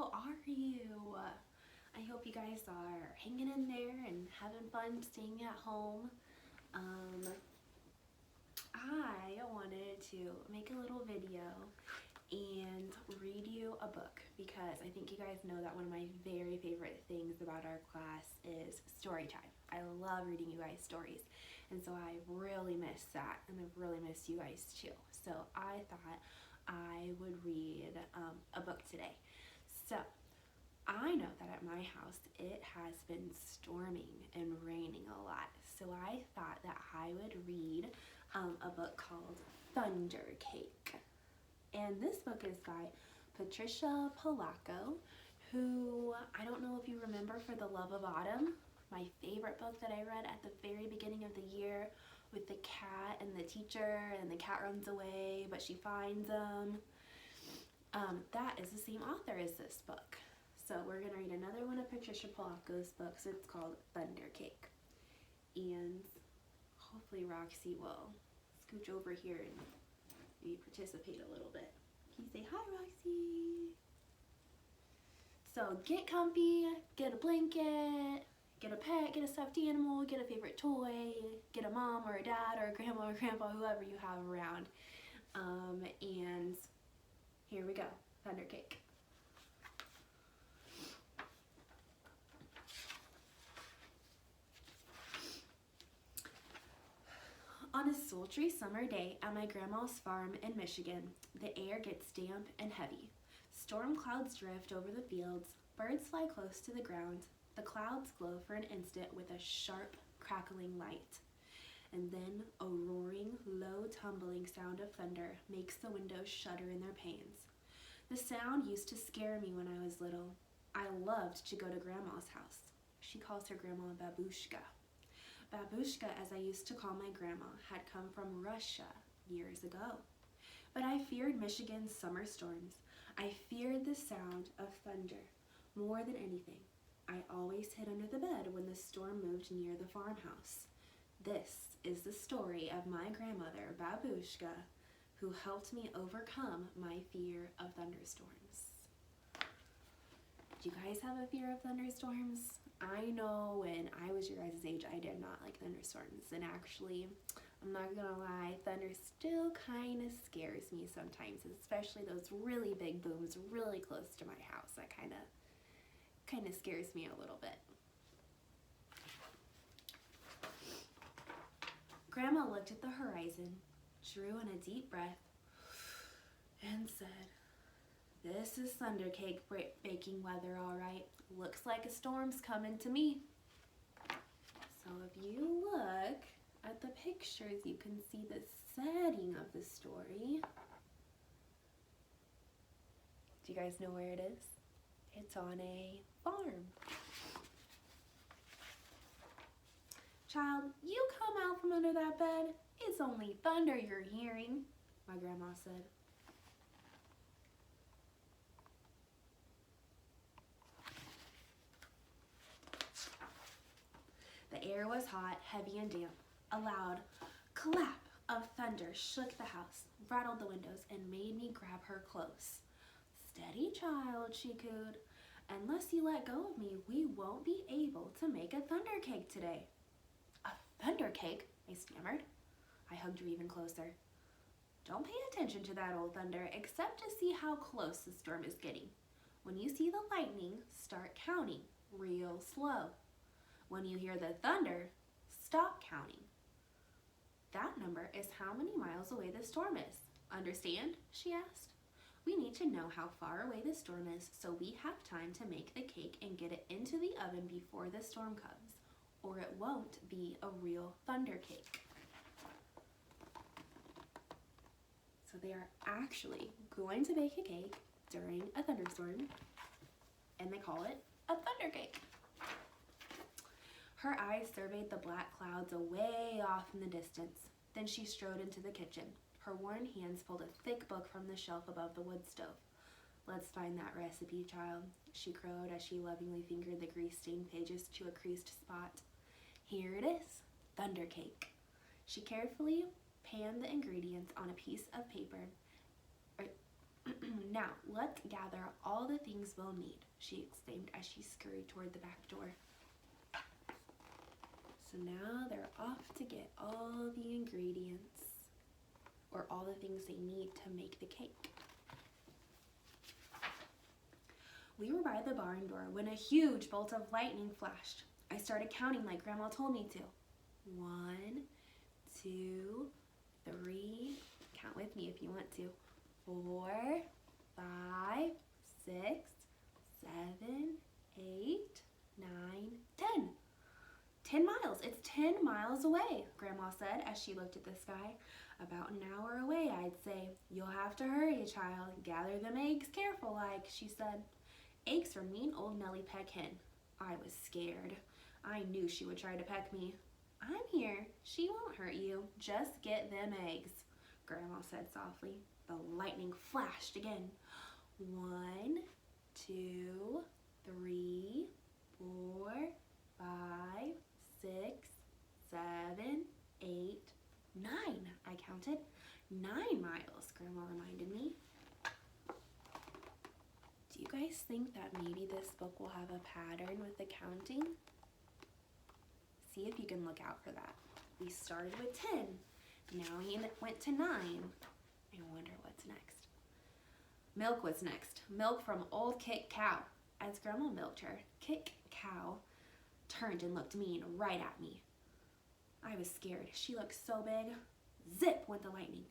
how are you? I hope you guys are hanging in there and having fun staying at home. I wanted to make a little video and read you a book because I think you guys know that one of my very favorite things about our class is story time. I love reading you guys stories, and so I really miss that, and I've really missed you guys too. So I thought I would read a book today. So I know that at my house it has been storming and raining a lot, so I thought that I would read a book called Thunder Cake. And this book is by Patricia Polacco, who, I don't know if you remember, For the Love of Autumn, my favorite book that I read at the very beginning of the year, with the cat and the teacher, and the cat runs away, but she finds him. That is the same author as this book. So we're going to read another one of Patricia Polacco's books. It's called Thunder Cake. And hopefully Roxy will scooch over here and maybe participate a little bit. Can you say hi, Roxy? So get comfy, get a blanket, get a pet, get a stuffed animal, get a favorite toy, get a mom or a dad or a grandma or grandpa, whoever you have around. And here we go, Thunder Cake. On a sultry summer day at my grandma's farm in Michigan, the air gets damp and heavy. Storm clouds drift over the fields, birds fly close to the ground, the clouds glow for an instant with a sharp, crackling light. And then a roaring, low, tumbling sound of thunder makes the windows shudder in their panes. The sound used to scare me when I was little. I loved to go to Grandma's house. She calls her grandma Babushka. Babushka, as I used to call my grandma, had come from Russia years ago. But I feared Michigan's summer storms. I feared the sound of thunder more than anything. I always hid under the bed when the storm moved near the farmhouse. This is the story of my grandmother, Babushka, who helped me overcome my fear of thunderstorms. Do you guys have a fear of thunderstorms? I know when I was your guys' age, I did not like thunderstorms. And actually, I'm not gonna lie, thunder still kind of scares me sometimes, especially those really big booms really close to my house. That kind of scares me a little bit. Grandma looked at the horizon, drew in a deep breath, and said, "This is thunder cake baking weather, all right. Looks like a storm's coming to me." So if you look at the pictures, you can see the setting of the story. Do you guys know where it is? It's on a farm. "Child, you come out from under that bed. It's only thunder you're hearing," my grandma said. The air was hot, heavy, and damp. A loud clap of thunder shook the house, rattled the windows, and made me grab her close. "Steady, child," she cooed. "Unless you let go of me, we won't be able to make a thunder cake today." "A thunder cake?" I stammered. I hugged her even closer. "Don't pay attention to that old thunder, except to see how close the storm is getting. When you see the lightning, start counting real slow. When you hear the thunder, stop counting. That number is how many miles away the storm is. Understand?" she asked. "We need to know how far away the storm is so we have time to make the cake and get it into the oven before the storm comes, or it won't be a real thunder cake." So they are actually going to bake a cake during a thunderstorm, and they call it a thunder cake. Her eyes surveyed the black clouds away off in the distance. Then she strode into the kitchen. Her worn hands pulled a thick book from the shelf above the wood stove. "Let's find that recipe, child," she crowed as she lovingly fingered the grease-stained pages to a creased spot. "Here it is, thunder cake." She carefully panned the ingredients on a piece of paper, Now, let's gather all the things we'll need, she exclaimed as she scurried toward the back door. So now they're off to get all the ingredients, or all the things they need to make the cake. We were by the barn door when a huge bolt of lightning flashed. I started counting like Grandma told me to. 1, 2, 3, count with me if you want to. 4, 5, 6, 7, 8, 9, 10. 10 miles. It's 10 miles away, Grandma said as she looked at the sky. About an hour away, I'd say. You'll have to hurry, child. Gather them eggs careful like, she said. Eggs from mean old Nellie Peck Hen. I was scared. I knew she would try to peck me. I'm here. She won't hurt you. Just get them eggs, Grandma said softly. The lightning flashed again. 1, 2, 3, 4, 5, 6, 7, 8, 9. I counted. 9 miles, Grandma reminded me. Do you guys think that maybe this book will have a pattern with the counting? See if you can look out for that. We started with 10. Now we went to 9. I wonder what's next. Milk was next. Milk from old Kick Cow. As Grandma milked her, Kick Cow turned and looked mean right at me. I was scared. She looked so big. Zip went the lightning.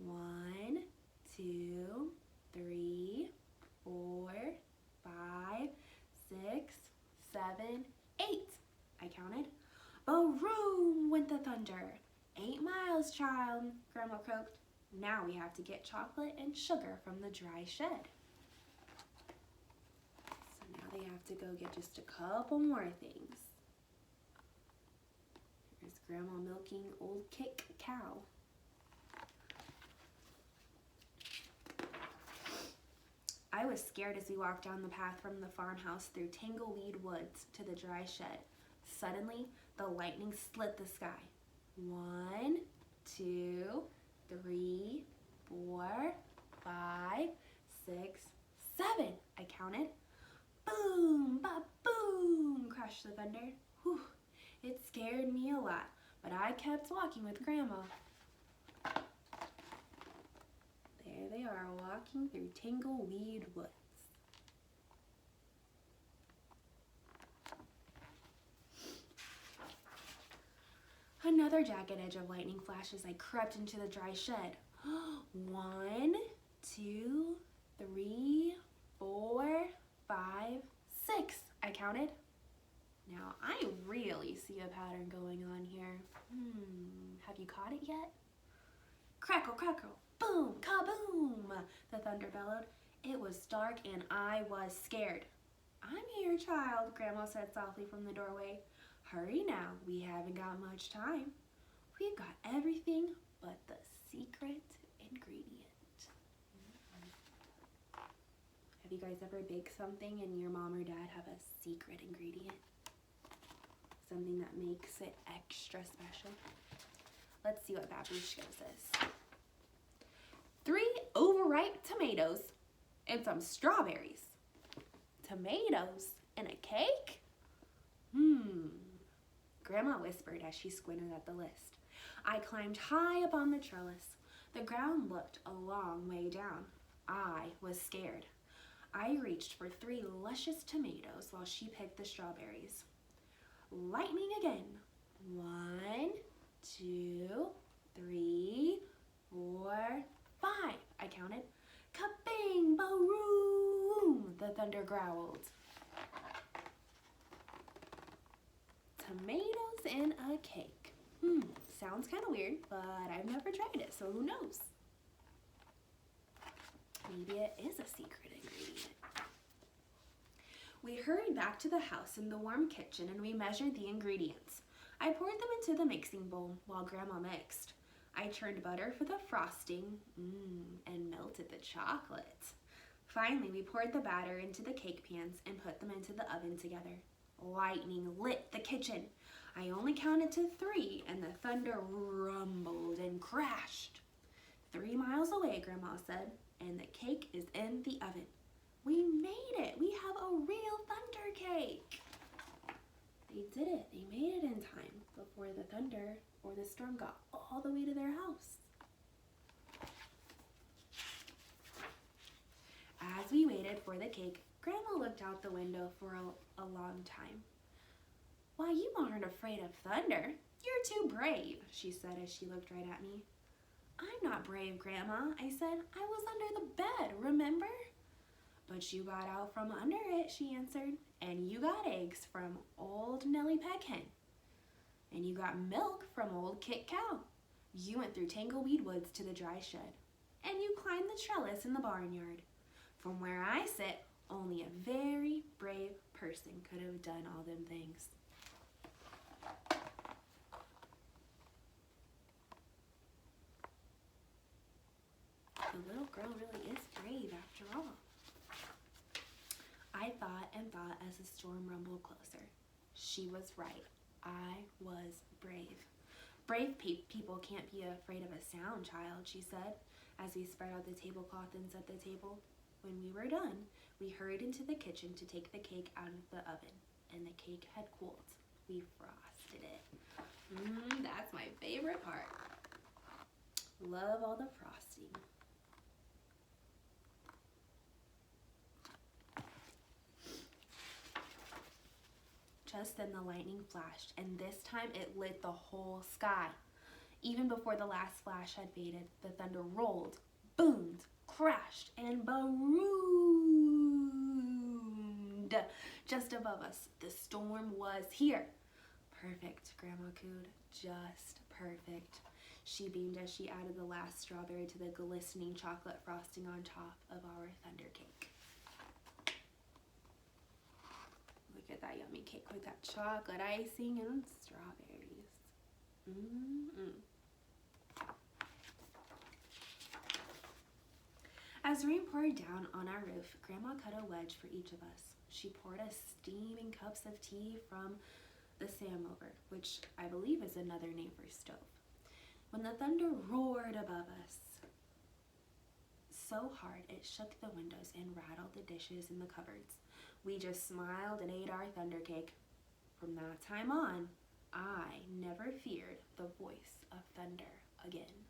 1, 2, 3, 4, 5, 6, 7, 8. I counted. Boom went the thunder. 8 miles, child, Grandma croaked. Now we have to get chocolate and sugar from the dry shed. So now they have to go get just a couple more things. Here's Grandma milking old Kick Cow. I was scared as we walked down the path from the farmhouse through tangleweed woods to the dry shed. Suddenly, the lightning split the sky. 1, 2, 3, 4, 5, 6, 7. I counted. Boom, ba-boom, crashed the thunder. Whew, it scared me a lot, but I kept walking with Grandma. There they are, walking through tangleweed woods. Another jagged edge of lightning flashed as I crept into the dry shed. 1, 2, 3, 4, 5, 6. I counted. Now I really see a pattern going on here. Have you caught it yet? Crackle, crackle, boom, kaboom, the thunder bellowed. It was dark and I was scared. I'm here, child, Grandma said softly from the doorway. Hurry now, we haven't got much time. We've got everything but the secret ingredient. Have you guys ever baked something and your mom or dad have a secret ingredient? Something that makes it extra special? Let's see what Babushka says. 3 overripe tomatoes and some strawberries. Tomatoes in a cake? Grandma whispered as she squinted at the list. I climbed high up on the trellis. The ground looked a long way down. I was scared. I reached for 3 luscious tomatoes while she picked the strawberries. Lightning again. 1, 2, 3, 4, 5. I counted. Ka-bing, boom, the thunder growled. Tomatoes in a cake. Sounds kind of weird, but I've never tried it, so who knows? Maybe it is a secret ingredient. We hurried back to the house in the warm kitchen and we measured the ingredients. I poured them into the mixing bowl while Grandma mixed. I churned butter for the frosting and melted the chocolate. Finally, we poured the batter into the cake pans and put them into the oven together. Lightning lit the kitchen. I only counted to 3 and the thunder rumbled and crashed. 3 miles away, Grandma said. and the cake is in the oven. We made it! We have a real thunder cake! They did it. They made it in time before the thunder or the storm got all the way to their house. As we waited for the cake, Grandma looked out the window for a long time. "Why, you aren't afraid of thunder. You're too brave," she said as she looked right at me. "I'm not brave, Grandma," I said. "I was under the bed, remember?" "But you got out from under it," she answered. "And you got eggs from old Nellie Peckhen. And you got milk from old Kit Cow. You went through Tangleweed Woods to the dry shed. And you climbed the trellis in the barnyard. From where I sit, only a very brave person could have done all them things." The little girl really is brave after all. I thought and thought as the storm rumbled closer. She was right. I was brave. "Brave people can't be afraid of a sound, child," she said, as we spread out the tablecloth and set the table. When we were done, we hurried into the kitchen to take the cake out of the oven, and the cake had cooled. We frosted it. That's my favorite part. Love all the frosting. Just then the lightning flashed, and this time it lit the whole sky. Even before the last flash had faded, the thunder rolled, boomed, crashed, and boomed just above us. The storm was here. "Perfect," Grandma cooed. "Just perfect." She beamed as she added the last strawberry to the glistening chocolate frosting on top of our thunder cake. Look at that yummy cake with that chocolate icing and strawberries. As rain poured down on our roof, Grandma cut a wedge for each of us. She poured us steaming cups of tea from the samovar, which I believe is another name for stove. When the thunder roared above us so hard it shook the windows and rattled the dishes in the cupboards, we just smiled and ate our thunder cake. From that time on, I never feared the voice of thunder again.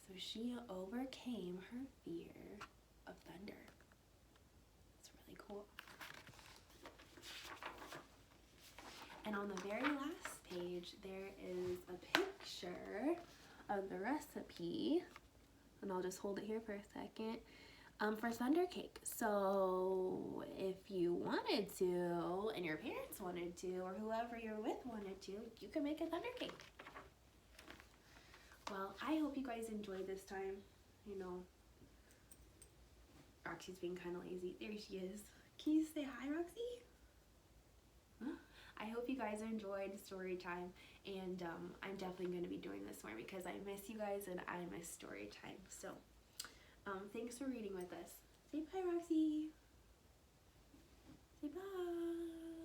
So she overcame her fear of thunder. It's really cool. And on the very last page, there is a picture of the recipe. And I'll just hold it here for a second. For thunder cake. So if you wanted to, and your parents wanted to, or whoever you're with wanted to, you can make a thunder cake. Well, I hope you guys enjoyed this time. You know, Roxy's being kind of lazy. There she is. Can you say hi, Roxy? I hope you guys enjoyed story time, and I'm definitely going to be doing this more because I miss you guys and I miss story time. So thanks for reading with us. Say bye, Roxy. Say bye.